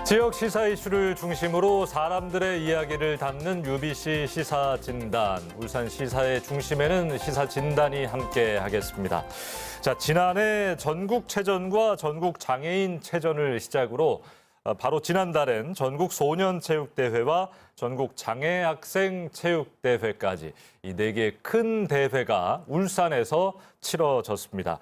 지역 시사 이슈를 중심으로 사람들의 이야기를 담는 UBC 시사진단. 울산 시사의 중심에는 시사진단이 함께하겠습니다. 자, 지난해 전국체전과 전국장애인체전을 시작으로 바로 지난달엔 전국 소년체육대회와 전국 장애학생체육대회까지 이 네 개 큰 대회가 울산에서 치러졌습니다.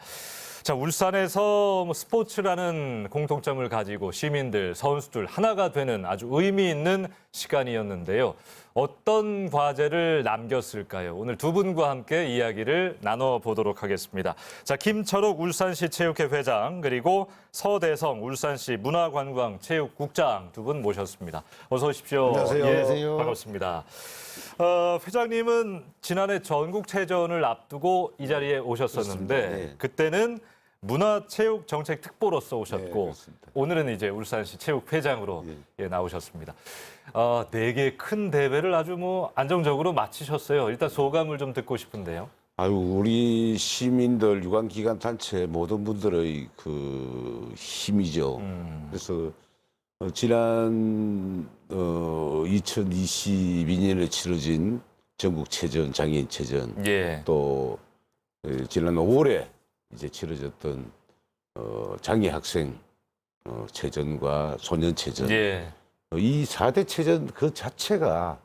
자, 울산에서 스포츠라는 공통점을 가지고 시민들, 선수들 하나가 되는 아주 의미 있는 시간이었는데요. 어떤 과제를 남겼을까요? 오늘 두 분과 함께 이야기를 나눠보도록 하겠습니다. 자, 김철옥 울산시 체육회 회장 그리고 서대성 울산시 문화관광체육국장 두 분 모셨습니다. 어서 오십시오. 안녕하세요. 예, 안녕하세요. 반갑습니다. 회장님은 지난해 전국체전을 앞두고 이 자리에 오셨었는데 네. 그때는 문화체육정책특보로서 오셨고 네, 그렇습니다. 오늘은 이제 울산시 체육회장으로 예. 나오셨습니다. 네 개 큰 대회를 아주 안정적으로 마치셨어요. 일단 소감을 좀 듣고 싶은데요. 아유, 우리 시민들, 유관기관 단체 모든 분들의 그 힘이죠. 그래서 지난 2022년에 치러진 전국체전, 장애인체전, 예. 또 지난 5월에 이제 치러졌던 장애학생 체전과 소년체전, 예. 이 4대 체전 그 자체가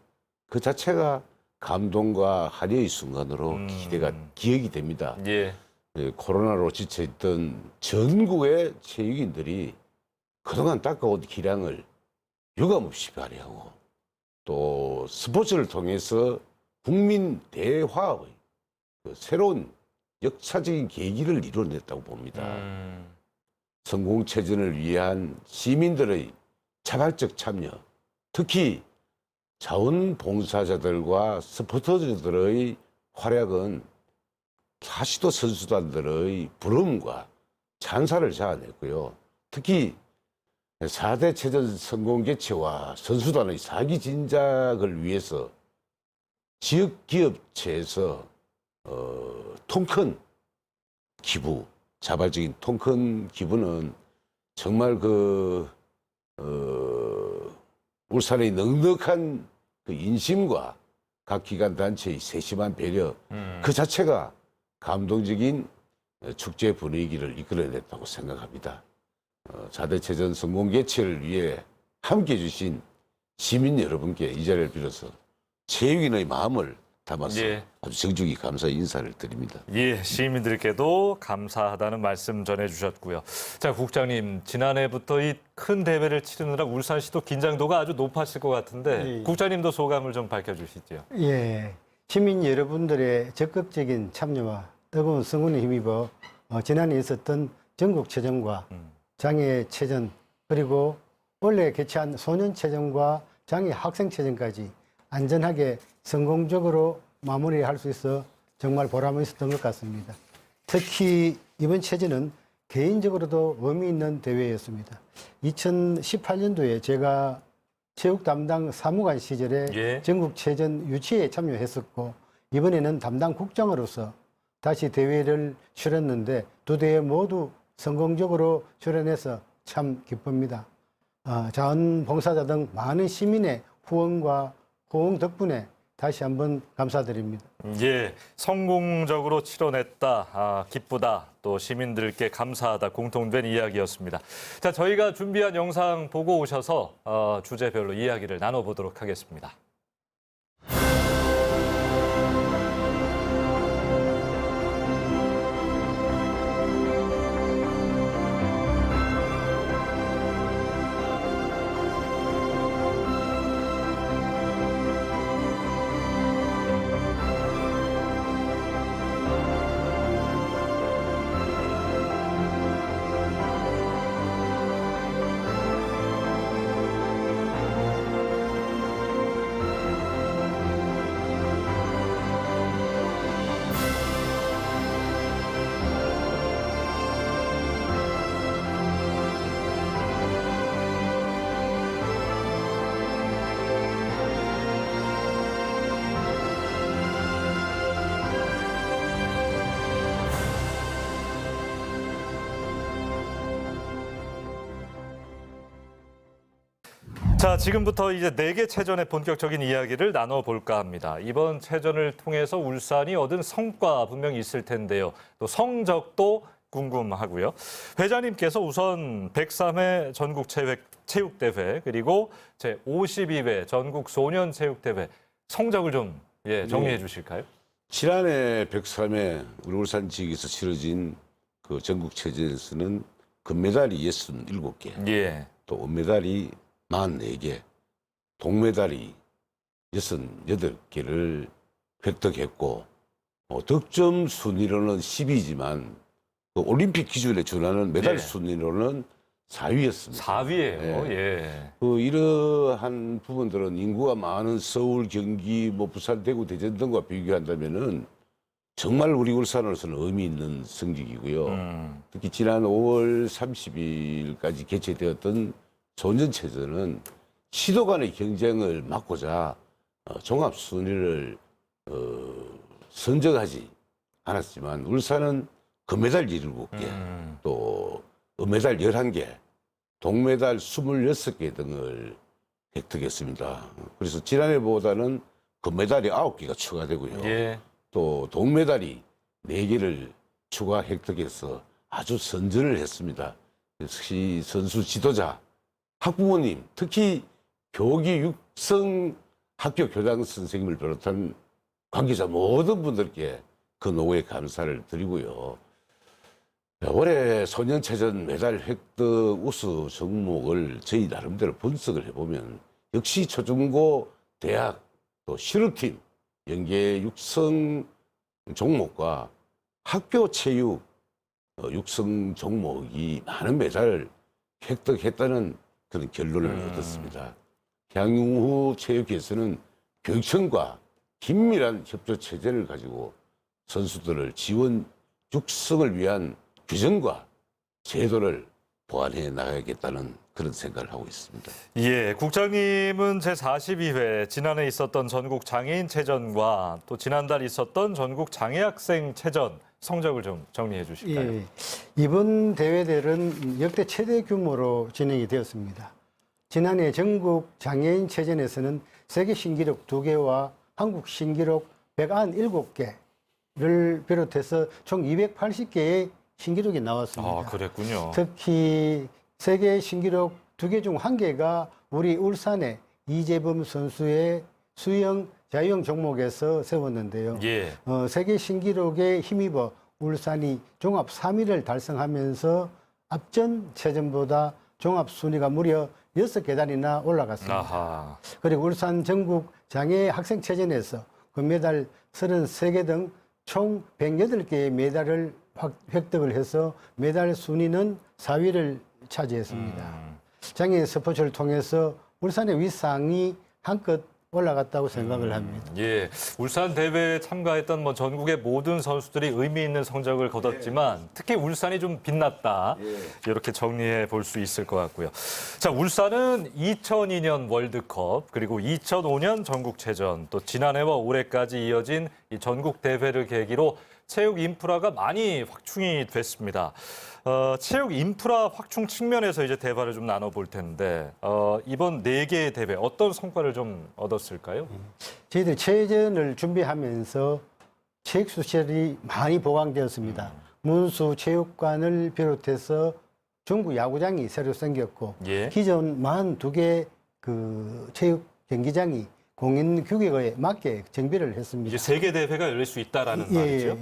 감동과 화려의 순간으로 기억이 됩니다. 예. 코로나로 지쳐있던 전국의 체육인들이 그동안 닦아온 기량을 유감없이 발휘하고 또 스포츠를 통해서 국민 대화의 그 새로운 역사적인 계기를 이뤄냈다고 봅니다. 성공체전을 위한 시민들의 자발적 참여, 특히 자원봉사자들과 스포츠들의 활약은 사시도 선수단들의 부러움과 찬사를 자아냈고요. 특히 4대 체전 성공 개최와 선수단의 사기 진작을 위해서 지역 기업체에서 통큰 기부, 자발적인 통큰 기부는 정말 울산의 넉넉한 그 인심과 각 기관 단체의 세심한 배려, 그 자체가 감동적인 축제 분위기를 이끌어냈다고 생각합니다. 4대 체전 성공 개최를 위해 함께해 주신 시민 여러분께 이 자리를 빌어서 체육인의 마음을 담아서 예. 아주 정중히 감사 인사를 드립니다. 예, 시민들께도 감사하다는 말씀 전해주셨고요. 자, 국장님, 지난해부터 이 큰 대회를 치르느라 울산시도 긴장도가 아주 높았을 것 같은데 예. 국장님도 소감을 좀 밝혀주시죠. 예, 시민 여러분들의 적극적인 참여와 뜨거운 성원에 힘입어 지난해 있었던 전국체전과 장애체전 그리고 원래 개최한 소년체전과 장애학생체전까지 안전하게 성공적으로 마무리할 수 있어 정말 보람이 있었던 것 같습니다. 특히 이번 체전은 개인적으로도 의미 있는 대회였습니다. 2018년도에 제가 체육 담당 사무관 시절에 예. 전국체전 유치에 참여했었고 이번에는 담당 국장으로서 다시 대회를 치렀는데 두 대회 모두 성공적으로 출연해서 참 기쁩니다. 자원봉사자 등 많은 시민의 후원과 호응 덕분에 다시 한번 감사드립니다. 예, 성공적으로 치러냈다, 기쁘다, 또 시민들께 감사하다 공통된 이야기였습니다. 자, 저희가 준비한 영상 보고 오셔서 주제별로 이야기를 나눠보도록 하겠습니다. 자, 지금부터 이제 4개 체전의 본격적인 이야기를 나눠볼까 합니다. 이번 체전을 통해서 울산이 얻은 성과 분명히 있을 텐데요. 또 성적도 궁금하고요. 회장님께서 우선 103회 전국체육대회 그리고 제52회 전국소년체육대회 성적을 좀 정리해 주실까요? 지난해 103회 우리 울산 지역에서 치러진 그 전국체전에서는 금메달이 67개, 예. 또 은메달이 44개, 동메달이 68개를 획득했고 득점 순위로는 10위지만 그 올림픽 기준에 준하는 메달 예. 순위로는 4위였습니다. 4위예요. 예. 예. 그 이러한 부분들은 인구가 많은 서울, 경기, 뭐 부산, 대구, 대전 등과 비교한다면은 정말 우리 울산으로서는 의미 있는 성적이고요. 특히 지난 5월 30일까지 개최되었던 소년체전은 시도 간의 경쟁을 막고자 종합 순위를 선정하지 않았지만 울산은 금메달 17개, 또 은메달 11개, 동메달 26개 등을 획득했습니다. 그래서 지난해보다는 금메달이 9개가 추가되고요. 예. 또 동메달이 4개를 추가 획득해서 아주 선전을 했습니다. 역시 선수 지도자, 학부모님, 특히 교기 육성 학교 교장 선생님을 비롯한 관계자 모든 분들께 그 노고에 감사를 드리고요. 올해 소년체전 메달 획득 우수 종목을 저희 나름대로 분석을 해보면 역시 초중고 대학 또 실업팀 연계 육성 종목과 학교 체육 육성 종목이 많은 메달을 획득했다는 그런 결론을 얻었습니다. 향후 체육회에서는 교육청과 긴밀한 협조 체제를 가지고 선수들을 지원 육성을 위한 규정과 제도를 보완해 나가야겠다는 그런 생각을 하고 있습니다. 예, 국장님은 제42회 지난해 있었던 전국 장애인체전과 또 지난달 있었던 전국 장애학생체전 성적을 좀 정리해 주실까요? 예, 이번 대회들은 역대 최대 규모로 진행이 되었습니다. 지난해 전국 장애인체전에서는 세계 신기록 2개와 한국 신기록 197개를 비롯해서 총 280개의 신기록이 나왔습니다. 아, 그랬군요. 특히 세계 신기록 2개 중 1개가 우리 울산의 이재범 선수의 수영 자유형 종목에서 세웠는데요. 예. 세계 신기록에 힘입어 울산이 종합 3위를 달성하면서 앞전 체전보다 종합 순위가 무려 6계단이나 올라갔습니다. 아하. 그리고 울산 전국 장애 학생체전에서 금메달 33개 등 총 108개의 메달을 획득을 해서 메달 순위는 4위를 차지했습니다. 장애인 스포츠를 통해서 울산의 위상이 한껏 올라갔다고 생각을 합니다. 예, 울산 대회에 참가했던 뭐 전국의 모든 선수들이 의미 있는 성적을 거뒀지만 특히 울산이 좀 빛났다. 이렇게 정리해 볼 수 있을 것 같고요. 자, 울산은 2002년 월드컵 그리고 2005년 전국체전 또 지난해와 올해까지 이어진 이 전국 대회를 계기로 체육 인프라가 많이 확충이 됐습니다. 체육 인프라 확충 측면에서 이제 대화를 좀 나눠볼 텐데 이번 4개의 대회 어떤 성과를 좀 얻었을까요? 저희들 체전을 준비하면서 체육시설이 많이 보강되었습니다. 문수 체육관을 비롯해서 중구 야구장이 새로 생겼고 예. 기존 42개 그 체육 경기장이 공인 규격에 맞게 정비를 했습니다. 이제 세계 대회가 열릴 수 있다라는 말이죠.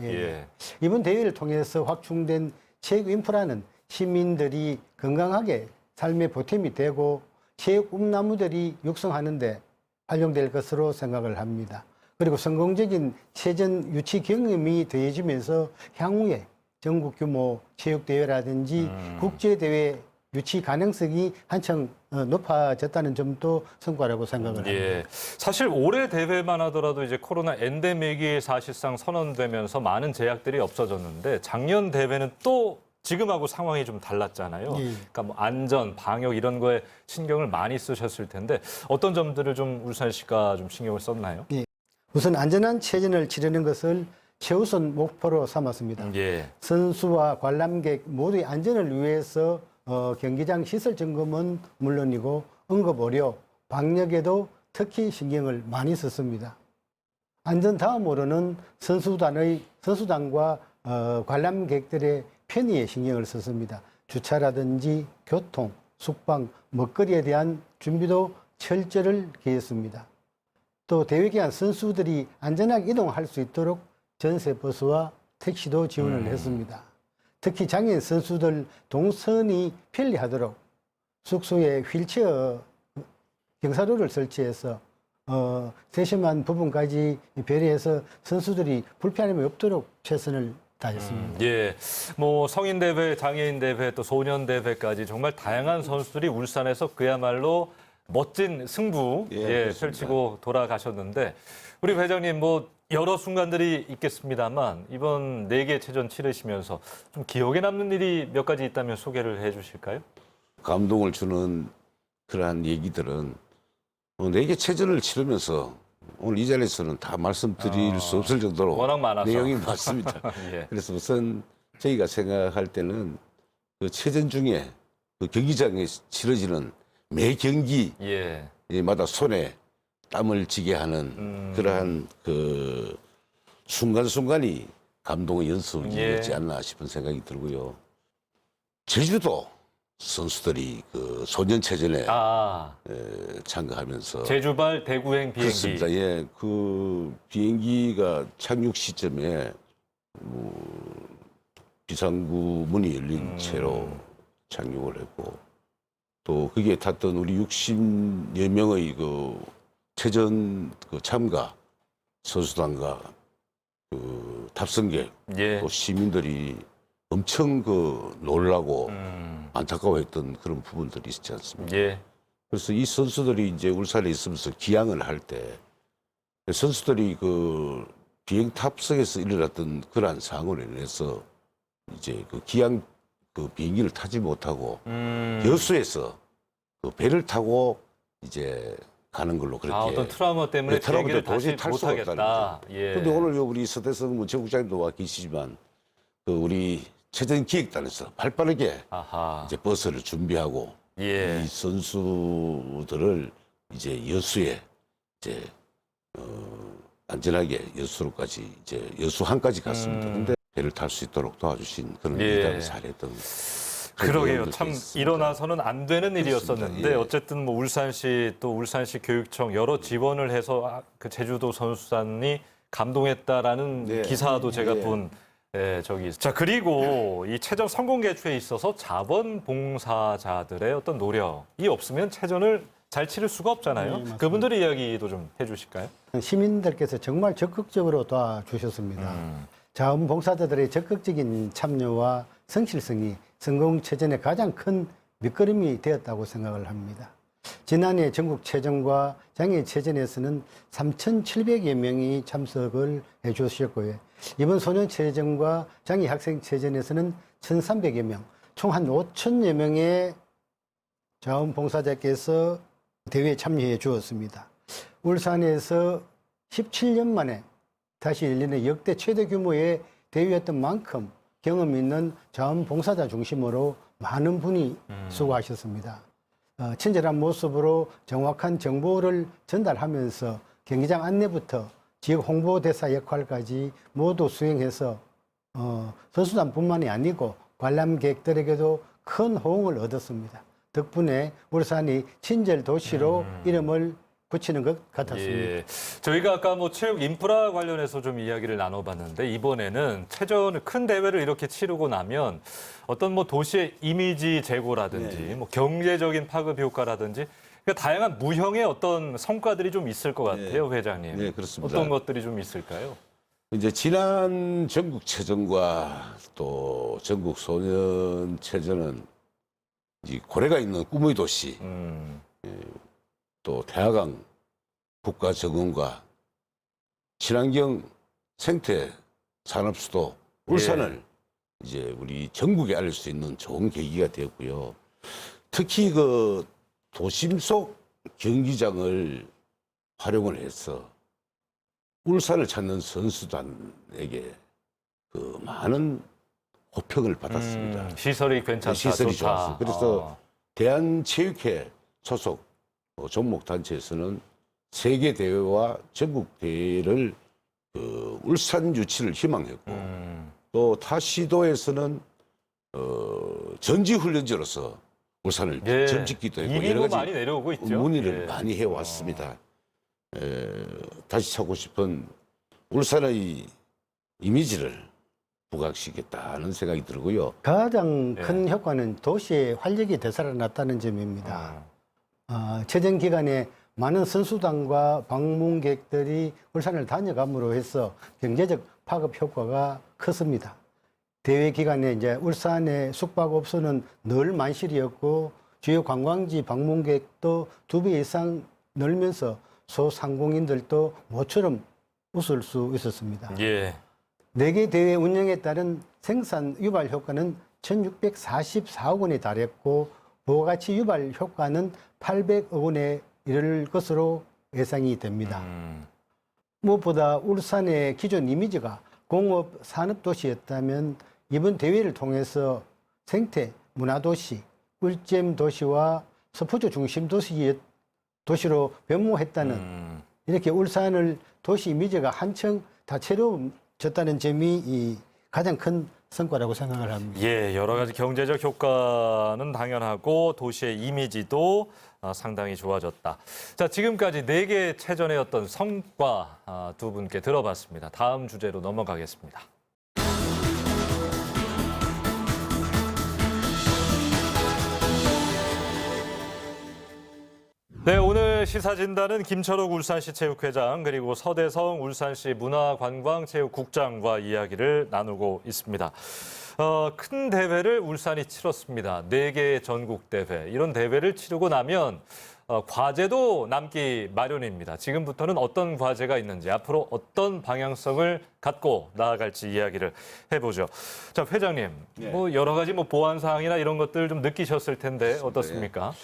이번 대회를 통해서 확충된 체육 인프라는 시민들이 건강하게 삶의 보탬이 되고 체육 꿈나무들이 육성하는 데 활용될 것으로 생각을 합니다. 그리고 성공적인 체전 유치 경험이 더해지면서 향후에 전국 규모 체육대회라든지 국제대회 유치 가능성이 한층 높아졌다는 점도 성과라고 생각을 합니다. 예. 사실 올해 대회만 하더라도 이제 코로나 엔데믹이 사실상 선언되면서 많은 제약들이 없어졌는데 작년 대회는 또 지금하고 상황이 좀 달랐잖아요. 예. 그러니까 뭐 안전, 방역 이런 거에 신경을 많이 쓰셨을 텐데 어떤 점들을 좀 울산시가 좀 신경을 썼나요? 예. 우선 안전한 체전을 치르는 것을 최우선 목표로 삼았습니다. 예. 선수와 관람객 모두의 안전을 위해서 경기장 시설 점검은 물론이고 응급 의료, 방역에도 특히 신경을 많이 썼습니다. 안전 다음으로는 선수단과 관람객들의 편의에 신경을 썼습니다. 주차라든지 교통, 숙박, 먹거리에 대한 준비도 철저를 기했습니다. 또 대회 기간 선수들이 안전하게 이동할 수 있도록 전세버스와 택시도 지원을 했습니다. 특히 장애인 선수들 동선이 편리하도록 숙소에 휠체어 경사로를 설치해서 세심한 부분까지 배려해서 선수들이 불편함이 없도록 최선을 다했습니다. 예, 뭐 성인 대회, 장애인 대회, 또 소년 대회까지 정말 다양한 선수들이 울산에서 그야말로 멋진 승부 펼치고 돌아가셨는데 우리 회장님 뭐 여러 순간들이 있겠습니다만 이번 4개 체전 치르시면서 좀 기억에 남는 일이 몇 가지 있다면 소개를 해주실까요? 감동을 주는 그러한 얘기들은 4개 체전을 치르면서 오늘 이 자리에서는 다 말씀드릴 수 없을 정도로 워낙 많아서. 내용이 많습니다. 예. 그래서 우선 저희가 생각할 때는 그 체전 중에 그 경기장에 치러지는 매 경기마다 손에 땀을 쥐게 하는 그러한 그 순간순간이 감동의 연속이었지 않나 싶은 생각이 들고요. 제주도 선수들이 그 소년체전에 참가하면서 제주발 대구행 비행기. 그렇습니다. 예, 그 비행기가 착륙 시점에 비상구 문이 열린 채로 착륙을 했고 또 거기에 탔던 우리 60여 명의 그 체전 그 참가 선수단과 그 탑승객 또 시민들이 엄청 그 놀라고 안타까워했던 그런 부분들이 있지 않습니까? 예. 그래서 이 선수들이 이제 울산에 있으면서 기항을 할 때 선수들이 그 비행 탑승에서 일어났던 그러한 사고로 인해서 이제 그 기항 그 비행기를 타지 못하고 여수에서 그 배를 타고 이제 가는 걸로 그렇게 어떤 트라우마 때문에 비행기를 도저히 다시 탈 수가 못하겠다. 없다는 거죠. 예. 그런데 오늘 우리 서대성 문체국장님도 와 계시지만 그 우리 체전 기획단에서 발빠르게 이제 버스를 준비하고 이 선수들을 이제 여수에 이제 안전하게 여수로까지 이제 여수항까지 갔습니다. 근데 배를 탈 수 있도록 도와주신 그런 일당을 잘했던. 그러게요. 참 일어나서는 안 되는 일이었었는데 어쨌든 뭐 울산시 또 울산시 교육청 여러 지원을 해서 그 제주도 선수단이 감동했다라는 기사도 제가 본 저기. 자, 그리고 이 체전 성공 개최에 있어서 자원봉사자들의 어떤 노력이 없으면 체전을 잘 치를 수가 없잖아요. 그분들의 이야기도 좀 해주실까요? 시민들께서 정말 적극적으로 도와주셨습니다. 자원봉사자들의 적극적인 참여와 성실성이 성공체전의 가장 큰 밑거름이 되었다고 생각을 합니다. 지난해 전국체전과 장애체전에서는 3,700여 명이 참석을 해주셨고요. 이번 소년체전과 장애학생체전에서는 1,300여 명, 총 한 5,000여 명의 자원봉사자께서 대회에 참여해 주었습니다. 울산에서 17년 만에 다시 열리는 역대 최대 규모의 대회였던 만큼 경험 있는 자원봉사자 중심으로 많은 분이 수고하셨습니다. 친절한 모습으로 정확한 정보를 전달하면서 경기장 안내부터 지역 홍보대사 역할까지 모두 수행해서 선수단뿐만이 아니고 관람객들에게도 큰 호응을 얻었습니다. 덕분에 울산이 친절 도시로 이름을 붙이는 것 같았습니다. 예. 저희가 아까 뭐 체육 인프라 관련해서 좀 이야기를 나눠봤는데 이번에는 체전 큰 대회를 이렇게 치르고 나면 어떤 뭐 도시의 이미지 제고라든지 뭐 경제적인 파급 효과라든지 그러니까 다양한 무형의 어떤 성과들이 좀 있을 것 같아요, 회장님. 네, 그렇습니다. 어떤 것들이 좀 있을까요? 이제 지난 전국체전과 또 전국 소년체전은 이 고래가 있는 꿈의 도시, 또 태화강 국가정원과 친환경 생태 산업수도 울산을 이제 우리 전국에 알릴 수 있는 좋은 계기가 되었고요. 특히 그 도심 속 경기장을 활용을 해서 울산을 찾는 선수단에게 그 많은 호평을 받았습니다. 시설이 괜찮다, 시설이 좋다. 좋았어요. 그래서 대한체육회 소속 종목 단체에서는 세계 대회와 전국 대회를 울산 유치를 희망했고 또 타 시도에서는 전지훈련지로서 울산을 예. 점짓기도 했고 이미 여러 뭐 가지 많이 내려오고 있죠. 문의를 예. 많이 해왔습니다. 다시 찾고 싶은 울산의 이미지를 부각시켰다는 생각이 들고요. 가장 예. 큰 효과는 도시의 활력이 되살아났다는 점입니다. 최전 기간에 많은 선수단과 방문객들이 울산을 다녀감으로 해서 경제적 파급 효과가 컸습니다. 대회 기간에 이제 울산의 숙박업소는 늘 만실이었고 주요 관광지 방문객도 2배 이상 늘면서 소상공인들도 모처럼 웃을 수 있었습니다. 예. 4개 대회 운영에 따른 생산 유발 효과는 1,644억 원에 달했고 부가가치 유발 효과는 800억 원에 이를 것으로 예상이 됩니다. 무엇보다 울산의 기존 이미지가 공업 산업도시였다면 이번 대회를 통해서 생태 문화도시, 꿀잼 도시와 스포츠 중심 도시로 변모했다는 이렇게 울산을 도시 이미지가 한층 다채로워졌다는 점이 이 가장 큰 성과라고 생각을 합니다. 예, 여러 가지 경제적 효과는 당연하고 도시의 이미지도 상당히 좋아졌다. 자, 지금까지 4개 체전의 어떤 성과 두 분께 들어봤습니다. 다음 주제로 넘어가겠습니다. 네, 오늘 시사진단은 김철욱 울산시 체육회장 그리고 서대성 울산시 문화관광체육국장과 이야기를 나누고 있습니다. 큰 대회를 울산이 치렀습니다. 4개의 전국대회. 이런 대회를 치르고 나면 과제도 남기 마련입니다. 지금부터는 어떤 과제가 있는지 앞으로 어떤 방향성을 갖고 나아갈지 이야기를 해보죠. 자, 회장님, 네. 뭐 여러 가지 뭐 보완 사항이나 이런 것들 좀 느끼셨을 텐데 어떻습니까?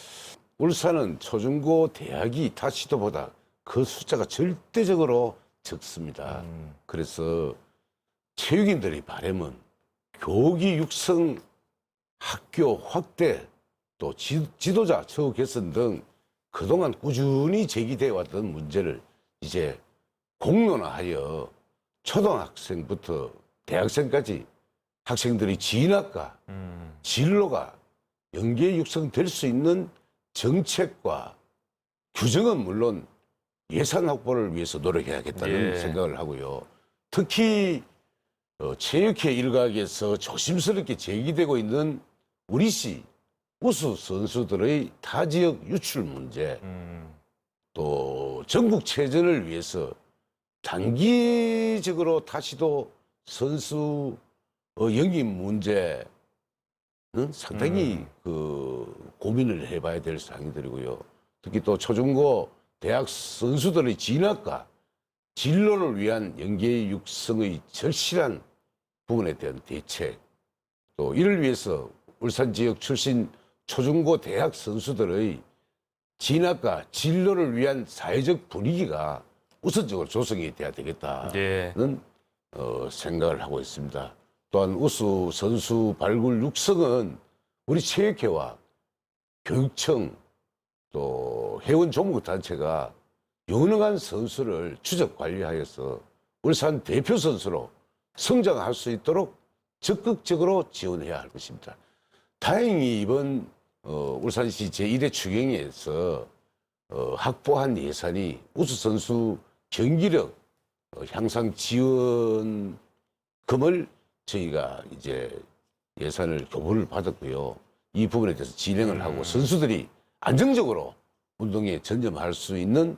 울산은 초중고 대학이 타 시도보다 그 숫자가 절대적으로 적습니다. 그래서 체육인들의 바람은 교육이 육성, 학교 확대, 또 지도자 처우 개선 등 그동안 꾸준히 제기되어 왔던 문제를 이제 공론화하여 초등학생부터 대학생까지 학생들의 진학과 진로가 연계 육성될 수 있는 정책과 규정은 물론 예산 확보를 위해서 노력해야겠다는 예. 생각을 하고요. 특히 체육회 일각에서 조심스럽게 제기되고 있는 우리시 우수 선수들의 타 지역 유출 문제, 또 전국체전을 위해서 단기적으로 다시도 선수 영입 문제는 상당히 고민을 해봐야 될 사항들이고요. 특히 또 초중고 대학 선수들의 진학과 진로를 위한 연계 육성의 절실한 부분에 대한 대책, 또 이를 위해서 울산 지역 출신 초중고 대학 선수들의 진학과 진로를 위한 사회적 분위기가 우선적으로 조성이 돼야 되겠다는 예. 생각을 하고 있습니다. 또한 우수 선수 발굴 육성은 우리 체육회와 교육청 또 회원 조목 단체가 유능한 선수를 추적 관리하여서 울산 대표 선수로 성장할 수 있도록 적극적으로 지원해야 할 것입니다. 다행히 이번 울산시 제1회 추경에서 확보한 예산이 우수 선수 경기력 향상 지원금을 저희가 이제 예산을 교부를 받았고요. 이 부분에 대해서 진행을 하고 선수들이 안정적으로 운동에 전념할 수 있는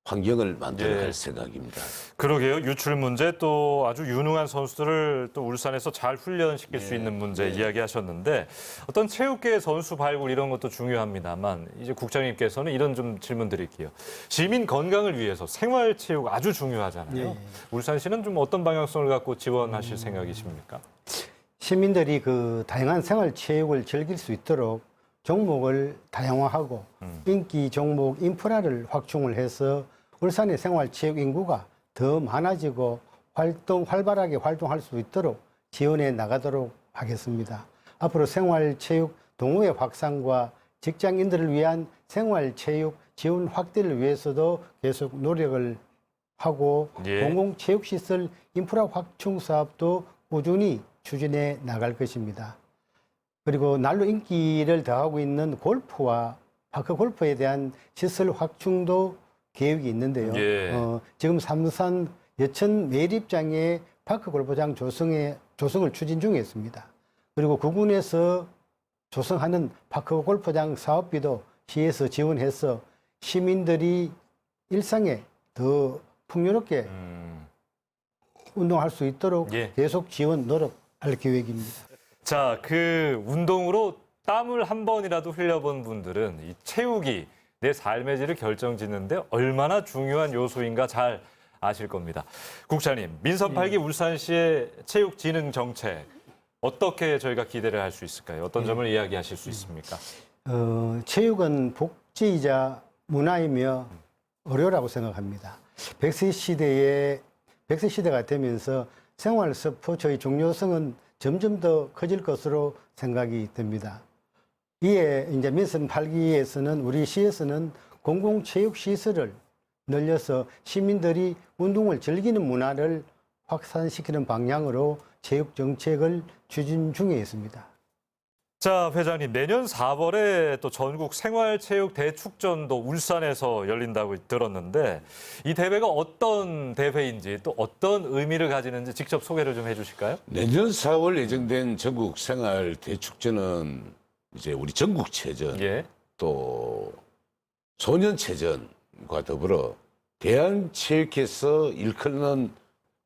환경을 만들어갈 예. 생각입니다. 그러게요. 유출 문제 또 아주 유능한 선수들을 또 울산에서 잘 훈련시킬 수 있는 문제 이야기하셨는데 어떤 체육계 선수 발굴 이런 것도 중요합니다만 이제 국장님께서는 이런 좀 질문 드릴게요. 시민 건강을 위해서 생활체육 아주 중요하잖아요. 예. 울산시는 좀 어떤 방향성을 갖고 지원하실 생각이십니까? 시민들이 그 다양한 생활 체육을 즐길 수 있도록 종목을 다양화하고 인기 종목 인프라를 확충을 해서 울산의 생활 체육 인구가 더 많아지고 활발하게 활동할 수 있도록 지원해 나가도록 하겠습니다. 앞으로 생활 체육 동호회 확산과 직장인들을 위한 생활 체육 지원 확대를 위해서도 계속 노력을 하고 예. 공공체육시설 인프라 확충 사업도 꾸준히 추진해 나갈 것입니다. 그리고 날로 인기를 더하고 있는 골프와 파크 골프에 대한 시설 확충도 계획이 있는데요. 예. 지금 삼산 여천 매립장에 파크 골프장 조성을 추진 중에 있습니다. 그리고 구군에서 조성하는 파크 골프장 사업비도 시에서 지원해서 시민들이 일상에 더 풍요롭게 운동할 수 있도록 예. 계속 지원 노력할 계획입니다. 자, 그 운동으로 땀을 한 번이라도 흘려본 분들은 이 체육이 내 삶의 질을 결정짓는데 얼마나 중요한 요소인가 잘 아실 겁니다. 국장님, 민선 8기 울산시의 체육진흥 정책 어떻게 저희가 기대를 할 수 있을까요? 어떤 점을 이야기하실 수 있습니까? 체육은 복지이자 문화이며 의료라고 생각합니다. 100세 시대가 되면서 생활 스포츠의 중요성은 점점 더 커질 것으로 생각이 듭니다. 이에 이제 민선 8기에서는 우리 시에서는 공공체육시설을 늘려서 시민들이 운동을 즐기는 문화를 확산시키는 방향으로 체육 정책을 추진 중에 있습니다. 자, 회장님, 내년 4월에 또 전국 생활체육 대축전도 울산에서 열린다고 들었는데 이 대회가 어떤 대회인지 또 어떤 의미를 가지는지 직접 소개를 좀 해주실까요? 내년 4월 예정된 전국 생활 대축전은 이제 우리 전국체전 예. 또 소년체전과 더불어 대한체육회에서 일컫는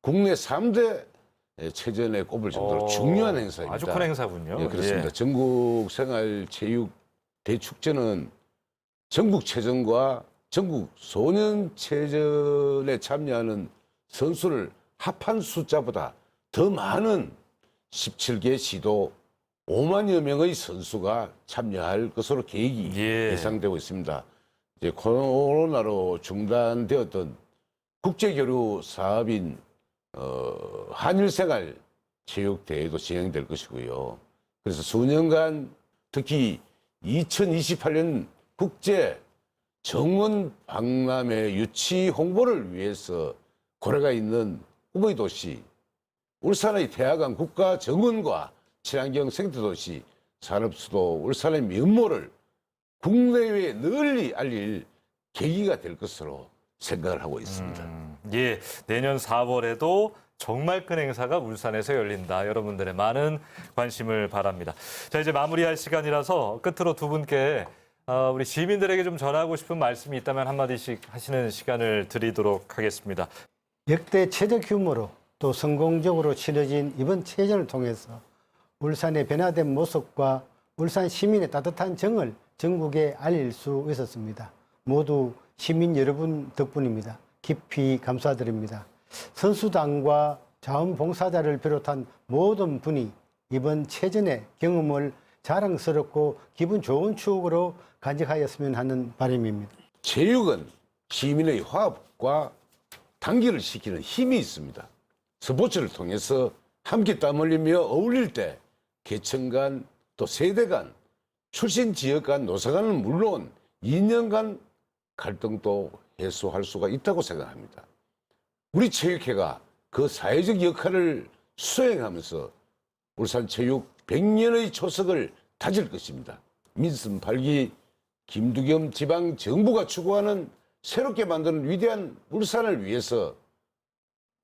국내 3대 체전에 꼽을 정도로 중요한 행사입니다. 아주 큰 행사군요. 예, 그렇습니다. 예. 전국 생활체육 대축전은 전국체전과 전국 소년체전에 참여하는 선수를 합한 숫자보다 더 많은 17개 시도 5만여 명의 선수가 참여할 것으로 계획이 예. 예상되고 있습니다. 이제 코로나로 중단되었던 국제교류 사업인 한일생활 체육대회도 진행될 것이고요. 그래서 수년간 특히 2028년 국제 정원 박람회 유치 홍보를 위해서 고려가 있는 꿈의 도시 울산의 태화강 국가 정원과 친환경 생태도시 산업수도 울산의 면모를 국내외에 널리 알릴 계기가 될 것으로 생각을 하고 있습니다. 예, 내년 4월에도 정말 큰 행사가 울산에서 열린다. 여러분들의 많은 관심을 바랍니다. 자, 이제 마무리할 시간이라서 끝으로 두 분께 우리 시민들에게 좀 전하고 싶은 말씀이 있다면 한마디씩 하시는 시간을 드리도록 하겠습니다. 역대 최대 규모로 또 성공적으로 치러진 이번 체전을 통해서 울산의 변화된 모습과 울산 시민의 따뜻한 정을 전국에 알릴 수 있었습니다. 모두 시민 여러분 덕분입니다. 깊이 감사드립니다. 선수단과 자원봉사자를 비롯한 모든 분이 이번 체전의 경험을 자랑스럽고 기분 좋은 추억으로 간직하였으면 하는 바람입니다. 체육은 시민의 화합과 단결을 시키는 힘이 있습니다. 스포츠를 통해서 함께 땀 흘리며 어울릴 때 계층 간 또 세대 간 출신 지역 간 노사 간은 물론 인연 간 갈등도 해소할 수가 있다고 생각합니다. 우리 체육회가 그 사회적 역할을 수행하면서 울산 체육 100년의 초석을 다질 것입니다. 민선 8기 김두겸 지방 정부가 추구하는 새롭게 만드는 위대한 울산을 위해서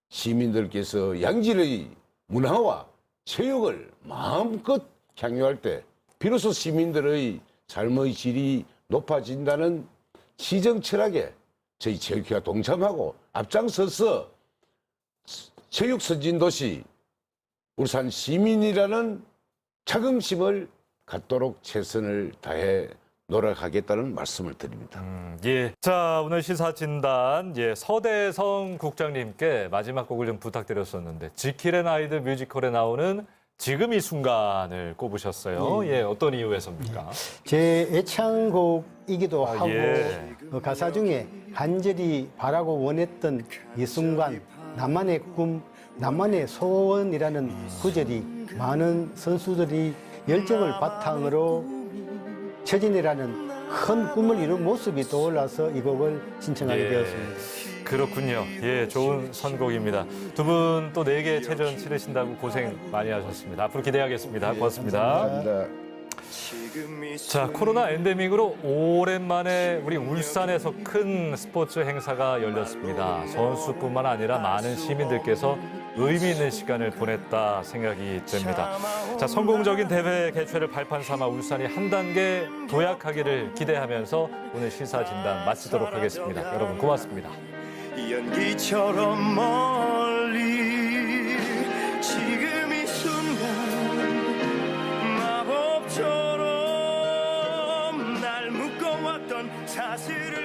시민들께서 양질의 문화와 체육을 마음껏 향유할 때 비로소 시민들의 삶의 질이 높아진다는 시정 철학에 저희 체육회가 동참하고 앞장서서 체육 선진 도시 울산 시민이라는 자긍심을 갖도록 최선을 다해 노력하겠다는 말씀을 드립니다. 예. 자, 오늘 시사진단 서대성 국장님께 마지막 곡을 좀 부탁드렸었는데 지킬앤 하이드 뮤지컬에 나오는 지금 이 순간을 꼽으셨어요. 예, 어떤 이유에서입니까? 제 애창곡이기도 하고 예. 가사 중에 간절히 바라고 원했던 이 순간 나만의 꿈, 나만의 소원이라는 구절이 많은 선수들이 열정을 바탕으로 처진이라는 큰 꿈을 이룬 모습이 떠올라서 이 곡을 신청하게 예. 되었습니다. 그렇군요. 예, 좋은 선곡입니다. 두 분 또 4개 체전 치르신다고 고생 많이 하셨습니다. 앞으로 기대하겠습니다. 고맙습니다. 감사합니다. 자, 코로나 엔데믹으로 오랜만에 우리 울산에서 큰 스포츠 행사가 열렸습니다. 선수뿐만 아니라 많은 시민들께서 의미 있는 시간을 보냈다 생각이 됩니다. 자, 성공적인 대회 개최를 발판 삼아 울산이 한 단계 도약하기를 기대하면서 오늘 시사 진단 마치도록 하겠습니다. 여러분 고맙습니다. 연기처럼 멀리 지금